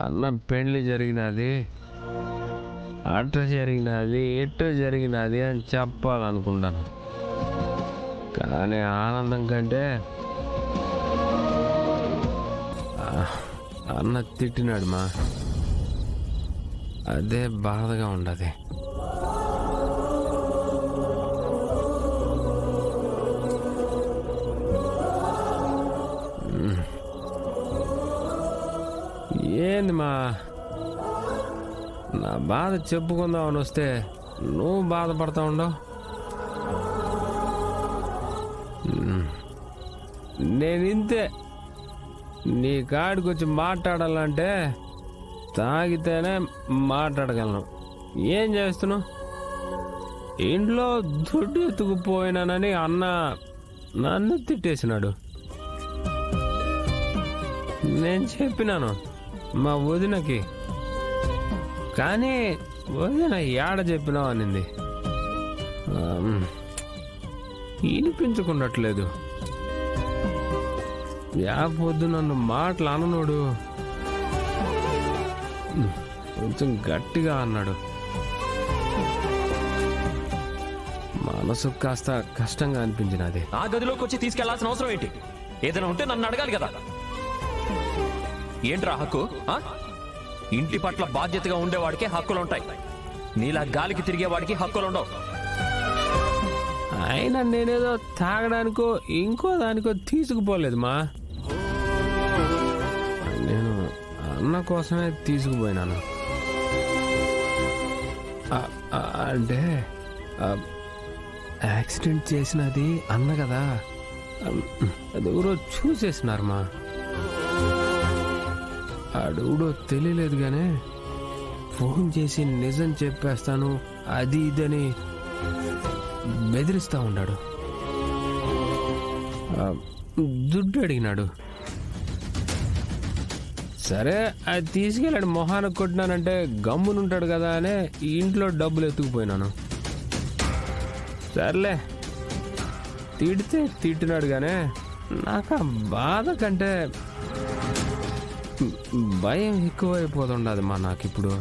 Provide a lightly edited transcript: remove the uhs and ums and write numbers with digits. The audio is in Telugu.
అన్న పెళ్లి జరిగినది, అట్ట జరిగినది, ఎట్ట జరిగినది అని చెప్పాలనుకుంటాను. కానీ ఆనందం కంటే అన్న తిట్టినాడు మా, అదే బాధగా ఉండదు. ఏంది మా, నా బాధ చెప్పుకుందామని వస్తే నువ్వు బాధపడతా ఉండవు. నేను ఇంతే, నీ కాడికి వచ్చి మాట్లాడాలంటే తాగితేనే మాట్లాడగలను. ఏం చేస్తున్నావు? ఇంట్లో దుడ్డు ఎత్తుకుపోయినానని అన్న నన్ను తిట్టేసినాడు. నేను చెప్పినాను మా వదినకి, కానీ వదిన ఏడ చెప్పినావు అనింది. వినిపించుకున్నట్లేదు. పొద్దు నన్ను మాటలు అననోడు కొంచెం గట్టిగా అన్నాడు. మనసు కాస్త కష్టంగా అనిపించినది. ఆ గదిలోకి వచ్చి తీసుకెళ్లాల్సిన అవసరం ఏంటి? ఏదైనా ఉంటే నన్ను అడగాలి కదా. ఏంట్రా హక్కు? ఇంటి పట్ల బాధ్యతగా ఉండేవాడికి హక్కులుంటాయి, నీలా గాలికి తిరిగేవాడికి హక్కులుండవు. అయినా నేనేదో తాగడానికో ఇంకో దానికో తీసుకుపోలేదు మా, నేను అన్న కోసమే తీసుకుపోయినాను. అంటే యాక్సిడెంట్ చేసినది అన్న కదా, అది ఎవరో చూసేసినారు మా. అడుగుడో తెలియలేదు కానీ ఫోన్ చేసి నిజం చెప్పేస్తాను అది ఇదని బెదిరిస్తా ఉన్నాడు. దుడ్డు అడిగినాడు. సరే అది తీసుకెళ్ళాడు, మొహానికి కొట్టినానంటే గమ్మునుంటాడు కదా అని ఇంట్లో డబ్బులు ఎత్తుకుపోయినాను. సర్లే తిడితే తిట్టినాడు కానీ నాకు ఆ బాధ కంటే భయం ఎక్కువైపోతుండదు మా నాకు ఇప్పుడు.